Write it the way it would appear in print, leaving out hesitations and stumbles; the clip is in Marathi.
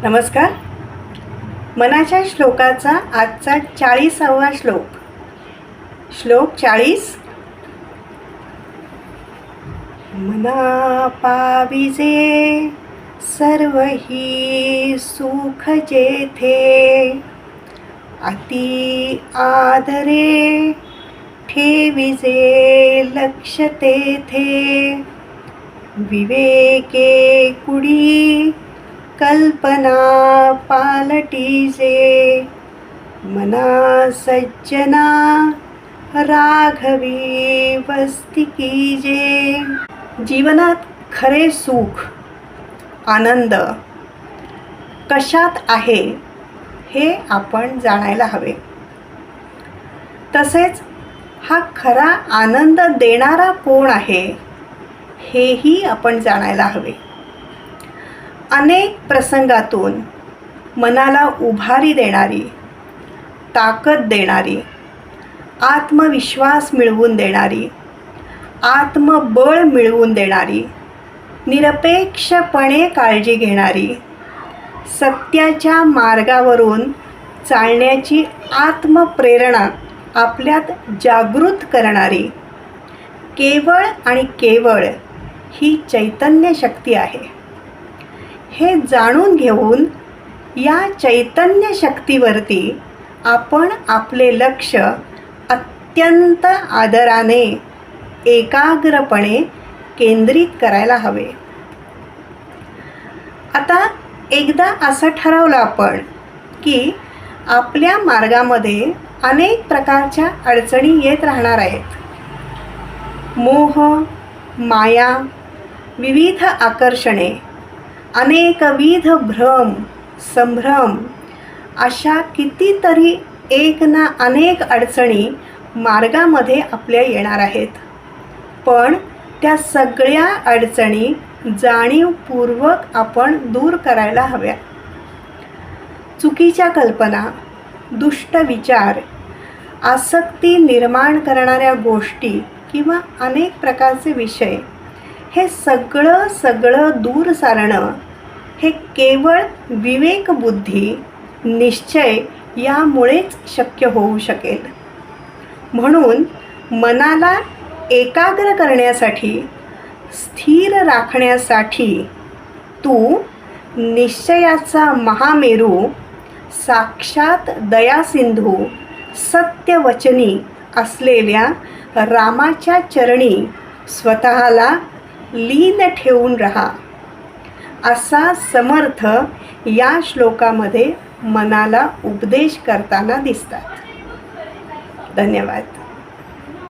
नमस्कार. मनाच्या श्लोकाचा आजचा 40वा श्लोक. श्लोक 40. मना पाविजे सर्वही सुख जेथे, अति आदरे ठेविजे लक्ष तेथे. विवेके कुडी कल्पना पालटीजे, मना सज्जना राघवी वस्ती कीजे. जीवनात खरे सुख आनंद कशात आहे हे आपण जाणायला हवे. तसेच हा खरा आनंद देणारा कोण आहे हेही आपण जाणायला हवे. अनेक प्रसंगातून मनाला उभारी देणारी, ताकद देणारी, आत्मविश्वास मिळवून देणारी, आत्मबळ मिळवून देणारी, निरपेक्षपणे काळजी घेणारी, सत्याच्या मार्गावरून चालण्याची आत्मप्रेरणा आपल्यात जागृत करणारी केवळ आणि केवळ ही चैतन्य शक्ती आहे. हे जाणून घेऊन या चैतन्य शक्तीवरती आपण आपले लक्ष अत्यंत आदराने, एकाग्रपणे केंद्रित करायला हवे. आता एकदा असं ठरवलं आपण की आपल्या मार्गामध्ये अनेक प्रकारच्या अडचणी येत राहणार आहेत. मोह, माया, विविध आकर्षणे, अनेकविध भ्रम, संभ्रम अशा कितीतरी एक ना अनेक अडचणी मार्गामध्ये आपल्या येणार आहेत. पण त्या सगळ्या अडचणी जाणीवपूर्वक आपण दूर करायला हव्या. चुकीच्या कल्पना, दुष्ट विचार, आसक्ती निर्माण करणाऱ्या गोष्टी किंवा अनेक प्रकारचे विषय हे सगळं दूर सारणं हे केवळ विवेकबुद्धी, निश्चय यामुळेच शक्य होऊ शकेल. म्हणून मनाला एकाग्र करण्यासाठी, स्थिर राखण्यासाठी तू निश्चयाचा महामेरू, साक्षात दयासिंधू, सत्यवचनी असलेल्या रामाच्या चरणी स्वतःला लीन ठेवून राहा, असा समर्थ या श्लोकामध्ये मनाला उपदेश करताना दिसतात. धन्यवाद.